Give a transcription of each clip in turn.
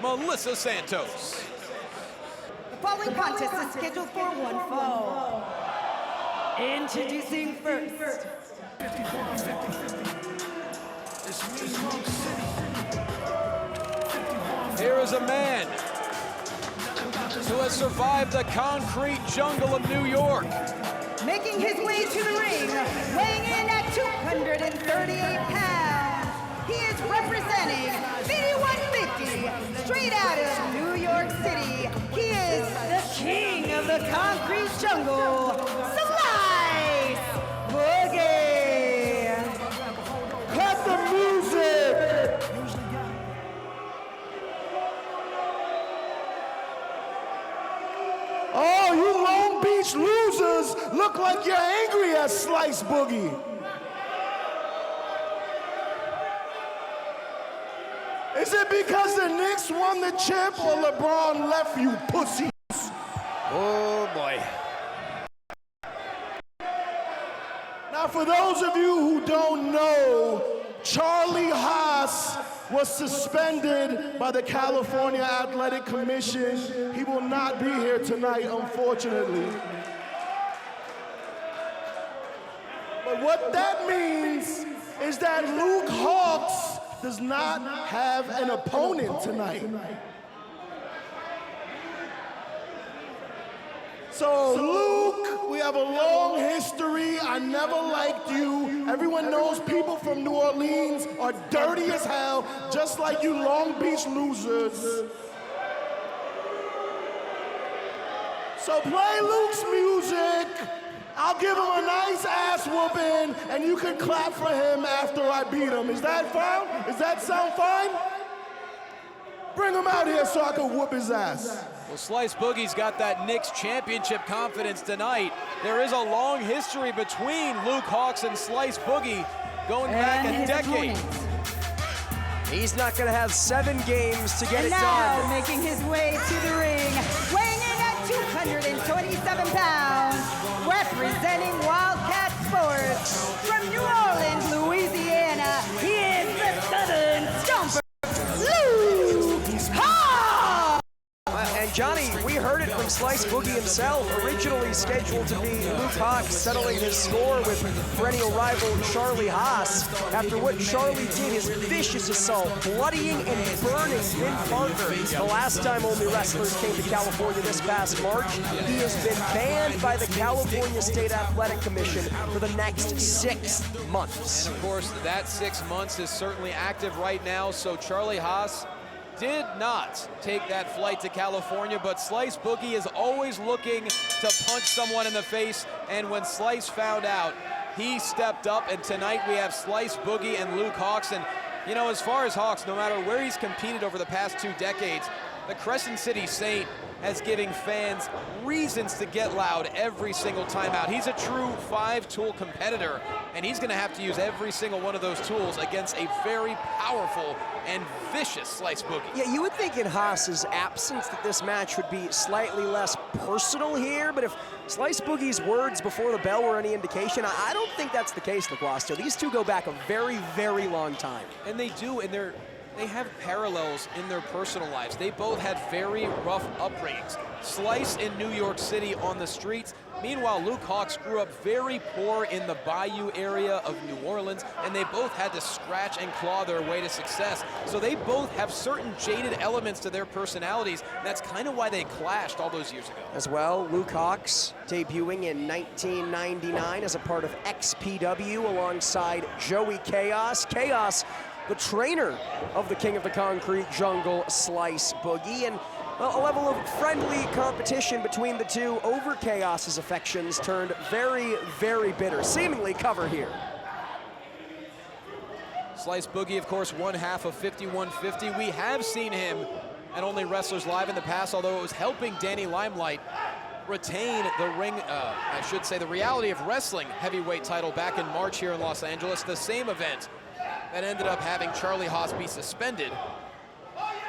Melissa Santos. The following contest is scheduled for one fall. Introducing first. Here is a man who has survived the concrete jungle of New York. Making his way to the ring, weighing in at 238 pounds. He is representing 5150, straight out of New York City. He is the king of the concrete jungle, Slice Boogie. Cut the music! Oh, you Long Beach losers look like you're angry at Slice Boogie. Is it because the Knicks won the chip or LeBron left you, pussies? Oh boy. Now, for those of you who don't know, Charlie Haas was suspended by the California Athletic Commission. He will not be here tonight, unfortunately. But what that means is that Luke Hawx does not have an opponent tonight. So Luke, we have a long history. I never liked you. Everyone knows people from New Orleans are dirty as hell, just like you Long Beach losers. So play Luke's music. I'll give him a nice ass whooping, and you can clap for him after I beat him. Is that fine? Does that sound fine? Bring him out here so I can whoop his ass. Well, Slice Boogie's got that Knicks championship confidence tonight. There is a long history between Luke Hawx and Slice Boogie going back a decade. He's not going to have 7 games to get it done. Now making his way to the ring, weighing in at 227 pounds, representing Wildcat Sports from New Orleans, Louisiana. He is the Southern Stomper, Luke Hawx. And Johnny, we heard it from Slice Boogie himself, originally scheduled to be Luke Hawx settling his score with perennial rival Charlie Haas. After what Charlie did, his vicious assault, bloodying and burning Vin Parker the last time OnlyWrestlers came to California this past March, he has been banned by the California State Athletic Commission for the next 6 months. And of course, that 6 months is certainly active right now, so Charlie Haas did not take that flight to California, but Slice Boogie is always looking to punch someone in the face, and when Slice found out, he stepped up, and tonight we have Slice Boogie and Luke Hawx. And you know, as far as Hawx, no matter where he's competed over the past 2 decades, the Crescent City Saint has given fans reasons to get loud every single time out. He's a true 5-tool competitor, and he's gonna have to use every single one of those tools against a very powerful and vicious Slice Boogie. Yeah, you would think in Haas's absence that this match would be slightly less personal here, but if Slice Boogie's words before the bell were any indication, I don't think that's the case, LaGuasto. These two go back a very, very long time. And they do, and they have parallels in their personal lives. They both had very rough upbringings. Slice in New York City on the streets. Meanwhile, Luke Hawx grew up very poor in the Bayou area of New Orleans, and they both had to scratch and claw their way to success. So they both have certain jaded elements to their personalities. And that's kind of why they clashed all those years ago. As well, Luke Hawx debuting in 1999 as a part of XPW alongside Joey Chaos. Chaos, the trainer of the King of the Concrete Jungle, Slice Boogie, and a level of friendly competition between the two over Chaos's affections turned very, very bitter. Seemingly cover here. Slice Boogie, of course, one half of 5150. We have seen him at OnlyWrestlers Live in the past, although it was helping Danny Limelight retain the the Reality of Wrestling heavyweight title back in March here in Los Angeles, the same event that ended up having Charlie Haas be suspended.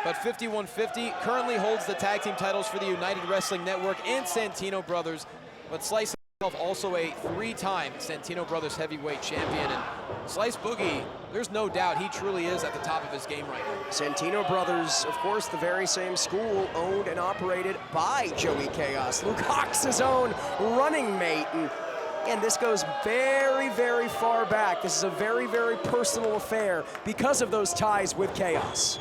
But 5150 currently holds the tag team titles for the United Wrestling Network and Santino Brothers. But Slice Also a 3-time Santino Brothers heavyweight champion, and Slice Boogie, there's no doubt he truly is at the top of his game right now. Santino Brothers, of course, the very same school, owned and operated by Joey Chaos, Luke Hawx' own running mate. And this goes very, very far back. This is a very, very personal affair because of those ties with Chaos.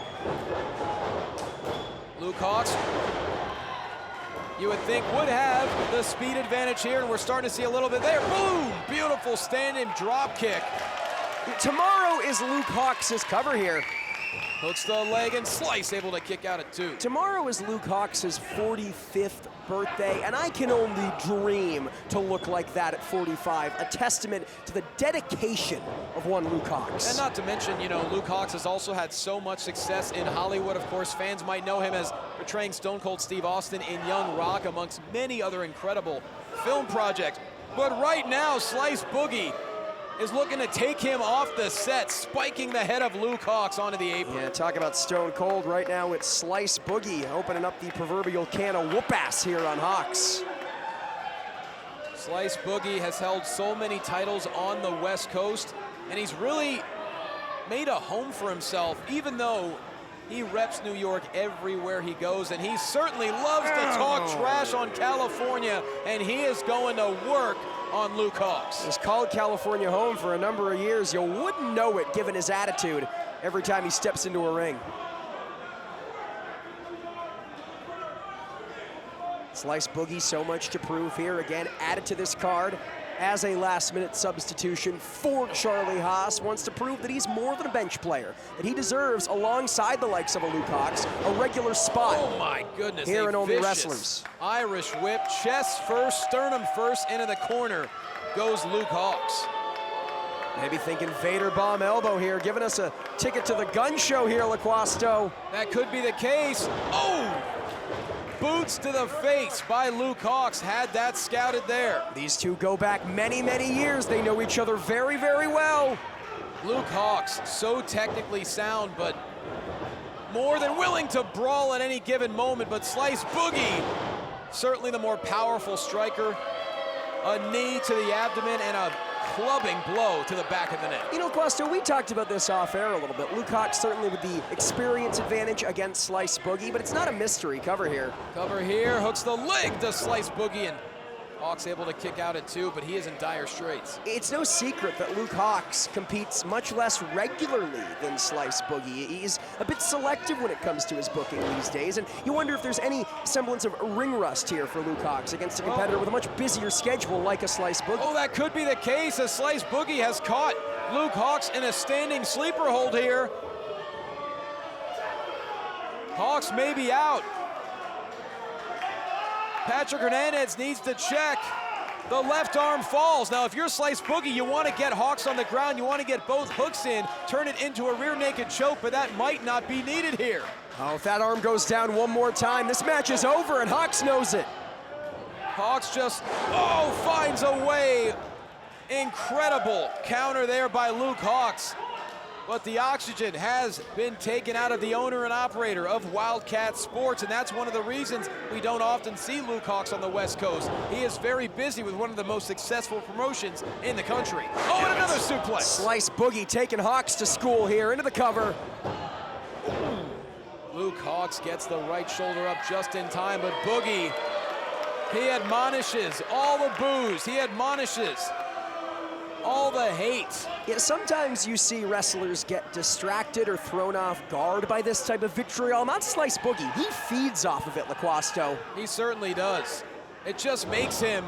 Luke Hawx, you would think would have the speed advantage here, and we're starting to see a little bit there. Boom! Beautiful standing drop kick. Tomorrow is Luke Hawx' cover here. Hooks the leg, and Slice able to kick out at 2. Tomorrow is Luke Hawx' 45th birthday, and I can only dream to look like that at 45, a testament to the dedication of one Luke Hawx. And not to mention, you know, Luke Hawx has also had so much success in Hollywood. Of course, fans might know him as portraying Stone Cold Steve Austin in Young Rock, amongst many other incredible film projects. But right now, Slice Boogie is looking to take him off the set, spiking the head of Luke Hawx onto the apron. Yeah, talk about Stone Cold. Right now it's Slice Boogie opening up the proverbial can of whoop-ass here on Hawx. Slice Boogie has held so many titles on the West Coast, and he's really made a home for himself, even though he reps New York everywhere he goes, and he certainly loves to talk trash on California, and he is going to work on Luke Hawx. He's called California home for a number of years. You wouldn't know it given his attitude every time he steps into a ring. Slice Boogie, so much to prove here. Again, added to this card as a last-minute substitution for Charlie Haas. Wants to prove that he's more than a bench player, that he deserves, alongside the likes of a Luke Hawx, a regular spot. Oh my goodness, here in OnlyWrestlers. Irish whip, chest first, sternum first, into the corner goes Luke Hawx. Maybe thinking Vader bomb elbow here, giving us a ticket to the gun show here, LaQuasto. That could be the case. Oh! Boots to the face by Luke Hawx, had that scouted there. These two go back many, many years. They know each other very, very well. Luke Hawx, so technically sound, but more than willing to brawl at any given moment. But Slice Boogie, certainly the more powerful striker. A knee to the abdomen and a clubbing blow to the back of the neck. You know, Quasto, we talked about this off air a little bit. Luke Hawx certainly with the experience advantage against Slice Boogie, but it's not a mystery. Cover here. Cover here, hooks the leg to Slice Boogie, and Hawx able to kick out at 2, but he is in dire straits. It's no secret that Luke Hawx competes much less regularly than Slice Boogie. He's a bit selective when it comes to his booking these days, and you wonder if there's any semblance of ring rust here for Luke Hawx against a competitor with a much busier schedule like a Slice Boogie. Oh, that could be the case, as Slice Boogie has caught Luke Hawx in a standing sleeper hold here. Hawx may be out. Patrick Hernandez needs to check. The left arm falls. Now, if you're Slice Boogie, you want to get Hawx on the ground. You want to get both hooks in, turn it into a rear naked choke, but that might not be needed here. Oh, if that arm goes down one more time, this match is over, and Hawx knows it. Hawx just, finds a way. Incredible counter there by Luke Hawx. But the oxygen has been taken out of the owner and operator of Wildcat Sports, and that's one of the reasons we don't often see Luke Hawx on the West Coast. He is very busy with one of the most successful promotions in the country. Oh, and another suplex. Slice Boogie taking Hawx to school here, into the cover. Luke Hawx gets the right shoulder up just in time, but Boogie, he admonishes all the boos. He admonishes all the hate. Yeah, sometimes you see wrestlers get distracted or thrown off guard by this type of vitriol. Not Slice Boogie. He feeds off of it, LaQuasto. He certainly does. It just makes him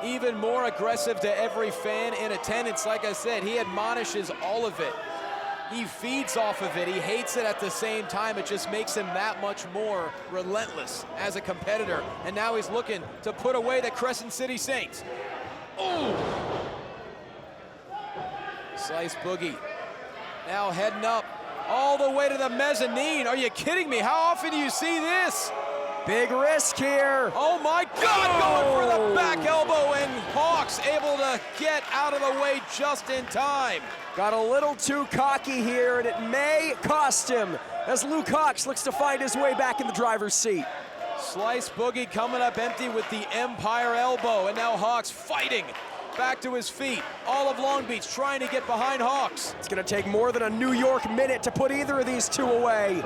even more aggressive to every fan in attendance. Like I said, he admonishes all of it. He feeds off of it. He hates it at the same time. It just makes him that much more relentless as a competitor. And now he's looking to put away the Crescent City Saints. Ooh! Slice Boogie now heading up all the way to the mezzanine. Are you kidding me? How often do you see this? Big risk here. Oh my God, going for the back elbow, and Hawx able to get out of the way just in time. Got a little too cocky here, and it may cost him as Luke Hawx looks to find his way back in the driver's seat. Slice Boogie coming up empty with the Empire elbow, and now Hawx fighting back to his feet. All of Long Beach trying to get behind Hawx. It's gonna take more than a New York minute to put either of these two away.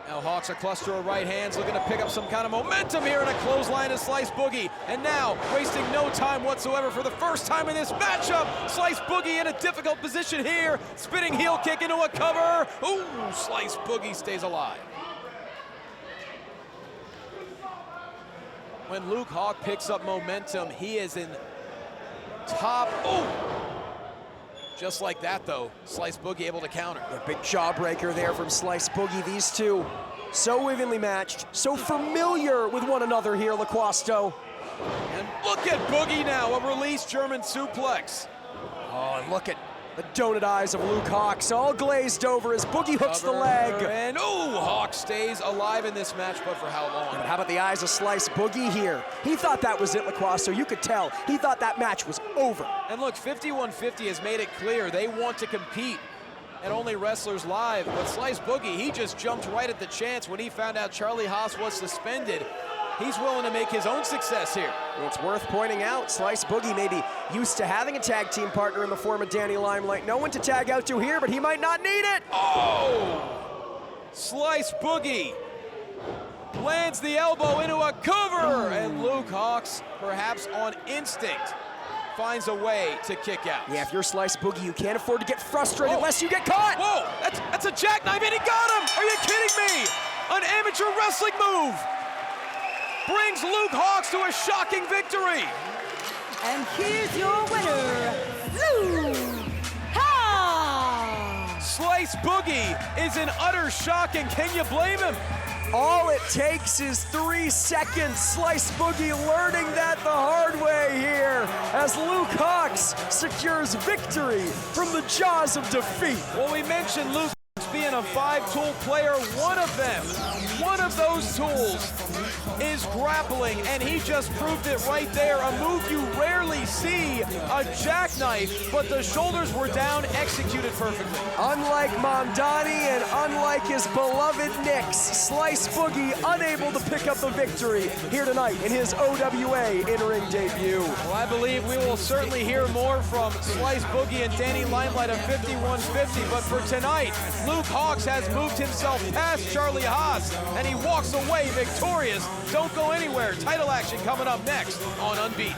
Now Hawx, a cluster of right hands, looking to pick up some kind of momentum here in a clothesline to Slice Boogie. And now, wasting no time whatsoever for the first time in this matchup, Slice Boogie in a difficult position here. Spinning heel kick into a cover. Ooh, Slice Boogie stays alive. When Luke Hawx picks up momentum, he is in top. Oh! Just like that, though, Slice Boogie able to counter. A big jawbreaker there from Slice Boogie. These two so evenly matched, so familiar with one another here, LaQuasto. And look at Boogie now, a release German suplex. Oh, and look at the donut eyes of Luke Hawx, all glazed over as Boogie hooks the leg. And ooh, Hawx stays alive in this match, but for how long? But how about the eyes of Slice Boogie here? He thought that was it, LaQuasto. You could tell. He thought that match was over. And look, 5150 has made it clear they want to compete at OnlyWrestlers Live, but Slice Boogie, he just jumped right at the chance when he found out Charlie Haas was suspended. He's willing to make his own success here. And it's worth pointing out, Slice Boogie may be used to having a tag team partner in the form of Danny Limelight. No one to tag out to here, but he might not need it. Oh! Slice Boogie lands the elbow into a cover, and Luke Hawx, perhaps on instinct, finds a way to kick out. Yeah, if you're Slice Boogie, you can't afford to get frustrated unless you get caught. Whoa, that's a jackknife, and he got him! Are you kidding me? An amateur wrestling move brings Luke Hawx to a shocking victory. And here's your winner, Luke Hawx. Slice Boogie is in utter shock, and can you blame him? All it takes is 3 seconds. Slice Boogie learning that the hard way here as Luke Hawx secures victory from the jaws of defeat. Well, we mentioned Luke being a 5-tool player. One of those tools is grappling, and he just proved it right there. A move you rarely see, a jackknife, but the shoulders were down, executed perfectly. Unlike Mamdani and unlike his beloved Knicks, Slice Boogie unable to pick up the victory here tonight in his OWA in-ring debut. Well, I believe we will certainly hear more from Slice Boogie and Danny Limelight of 5150, but for tonight, Luke Hawx has moved himself past Charlie Haas, and he walks away victorious. Don't go anywhere. Title action coming up next on Unbeaten.